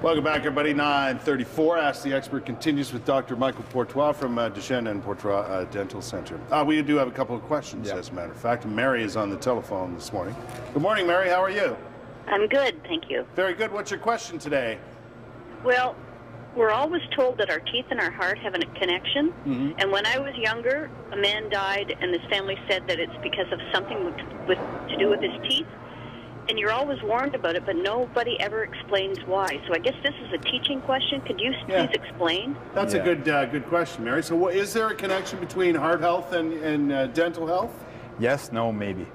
Welcome back, everybody. 9:34. Ask the Expert continues with Dr. Michael Portois from Duchenne and Portois Dental Center. We do have a couple of questions, as a matter of fact. Mary is on the telephone this morning. Good morning, Mary. How are you? I'm good, thank you. Very good. What's your question today? Well, we're always told that our teeth and our heart have a connection. And when I was younger, a man died, and his family said that it's because of something to do with his teeth. And you're always warned about it, but nobody ever explains why. So I guess this is a teaching question. Could you please explain? That's a good question, Mary. So is there a connection between heart health and dental health? Yes, no, maybe.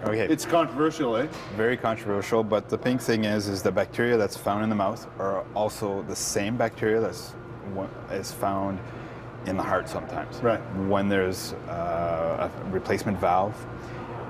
Okay. It's controversial, eh? Very controversial, but the big thing is the bacteria that's found in the mouth are also the same bacteria is found in the heart sometimes. Right. When there's a replacement valve,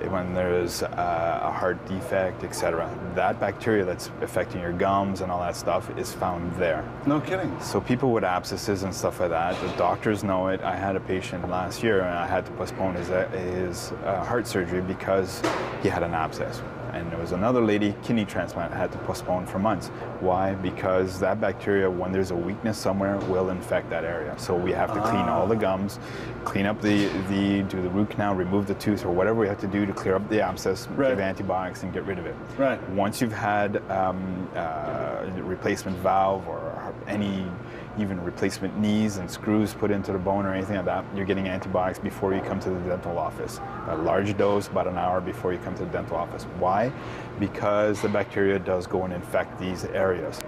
when there's a heart defect, etc., that bacteria that's affecting your gums and all that stuff is found there. No kidding. So people with abscesses and stuff like that, the doctors know it. I had a patient last year and I had to postpone his heart surgery because he had an abscess. And there was another lady, kidney transplant, had to postpone for months. Why? Because that bacteria, when there's a weakness somewhere, will infect that area. So we have to clean all the gums, clean up do the root canal, remove the tooth, or whatever we have to do to clear up the abscess, give antibiotics, and get rid of it. Right. Once you've had replacement valve or even replacement knees and screws put into the bone or anything like that, you're getting antibiotics before you come to the dental office. A large dose, about an hour before you come to the dental office. Why? Because the bacteria does go and infect these areas.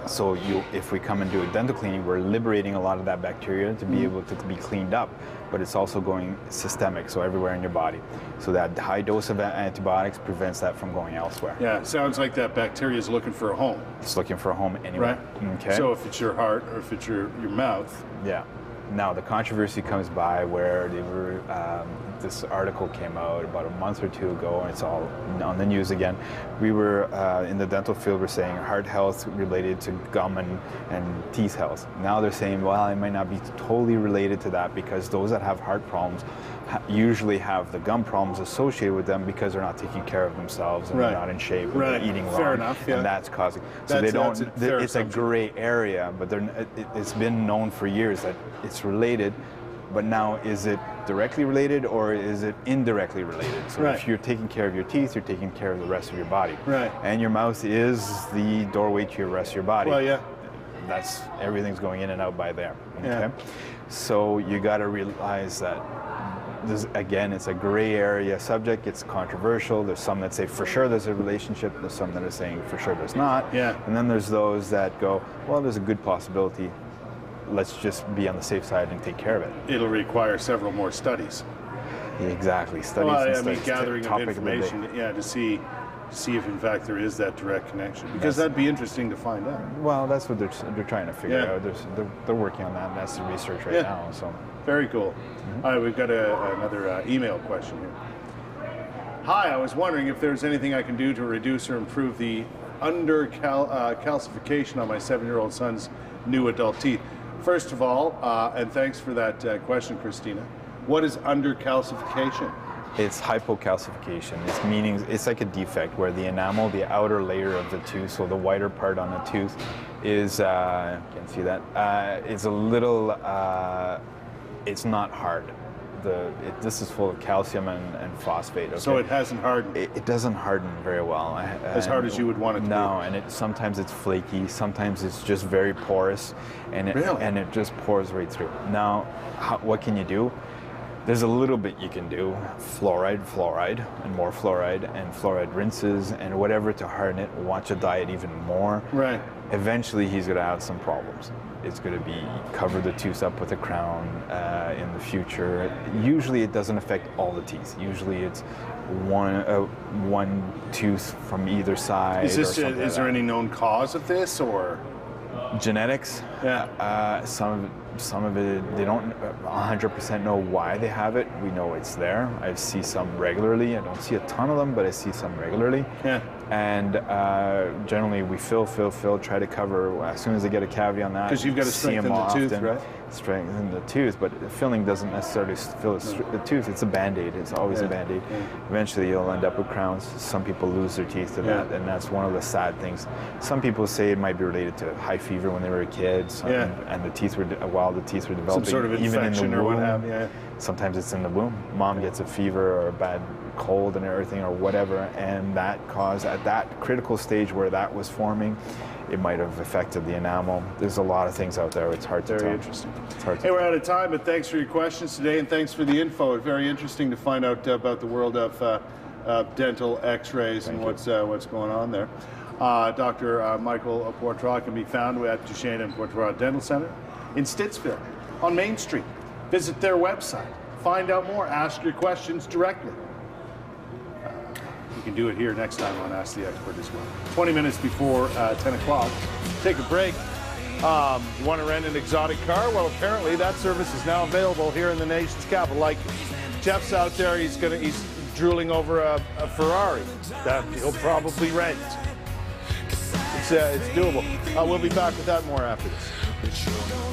So if we come and do a dental cleaning, we're liberating a lot of that bacteria to be able to be cleaned up, but it's also going systemic, so everywhere in your body. So that high dose of antibiotics prevents that from going elsewhere. Yeah, it sounds like that bacteria is looking for a home. It's looking for a home anyway. Right. Okay. So if it's your heart or if it's your mouth. Yeah. Now the controversy comes by where they were, this article came out about a month or two ago, and it's all on the news again. We were in the dental field, we're saying heart health related to gum and teeth health. Now they're saying, well, it might not be totally related to that because those that have heart problems usually have the gum problems associated with them because they're not taking care of themselves and they're not in shape and they're eating wrong. Fair enough, and that's causing. So they don't. It's a gray area, but it's been known for years that it's related. But now, is it directly related or is it indirectly related? So if you're taking care of your teeth, you're taking care of the rest of your body. Right. And your mouth is the doorway to your rest of your body. Well, yeah. That's everything's going in and out by there. Okay. Yeah. So you got to realize that. Again, it's a gray area subject. It's controversial. There's some that say for sure there's a relationship. There's some that are saying for sure there's not. Yeah. And then there's those that go, well, there's a good possibility. Let's just be on the safe side and take care of it. It'll require several more studies. Yeah, exactly. Studies well, and I mean, studies. gathering of information, to see if in fact there is that direct connection. Because that'd be interesting to find out. Well, that's what they're trying to figure out. They're working on that, and that's the research right now. So. Very cool. All right, we've got another email question here. Hi, I was wondering if there's anything I can do to reduce or improve the calcification on my 7-year-old son's new adult teeth. First of all, and thanks for that question, Christina, what is undercalcification? It's hypocalcification. It's meaning it's like a defect where the enamel, the outer layer of the tooth, so the whiter part on the tooth, is you can see that it's a little. It's not hard. This is full of calcium and phosphate. Okay? So it hasn't hardened? It doesn't harden very well. As hard as you would want it to be? No, and sometimes it's flaky, sometimes it's just very porous, and it just pours right through. Now, what can you do? There's a little bit you can do. Fluoride, and more fluoride, and fluoride rinses, and whatever to harden it. Watch a diet even more. Right. Eventually, he's going to have some problems. It's going to be cover the tooth up with a crown in the future. Usually, it doesn't affect all the teeth. Usually, it's one tooth from either side. Is there any known cause of this, or genetics? Yeah. Some of it, they don't 100% know why they have it. We know it's there. I see some regularly. I don't see a ton of them, but I see some regularly. Yeah. And generally we fill, try to cover as soon as they get a cavity on that. Because you've got to strengthen the tooth, right? Strengthen the tooth, but filling doesn't necessarily fill the tooth. It's a Band-Aid. It's always a Band-Aid. Yeah. Eventually you'll end up with crowns. Some people lose their teeth to that, and that's one of the sad things. Some people say it might be related to high fever when they were kids, and the teeth were, while the teeth were developing, some sort of infection even in the womb, or what have you. Sometimes it's in the womb. Mom gets a fever or a bad cold and everything or whatever, and that caused, at that critical stage where that was forming, it might have affected the enamel. There's a lot of things out there. It's hard to tell. Very interesting. It's hard to Hey, we're out of time, but thanks for your questions today, and thanks for the info. It's very interesting to find out about the world of dental X-rays and what's going on there. Dr. Michael Portois can be found at Duchesne and Portois Dental Center in Stittsville on Main Street. Visit their website. Find out more. Ask your questions directly. You can do it here next time on Ask the Expert as well. 20 minutes before 10 o'clock. Take a break. You want to rent an exotic car? Well, apparently that service is now available here in the nation's capital. Like Jeff's out there, he's drooling over a Ferrari that he'll probably rent. It's doable. We'll be back with that more after this.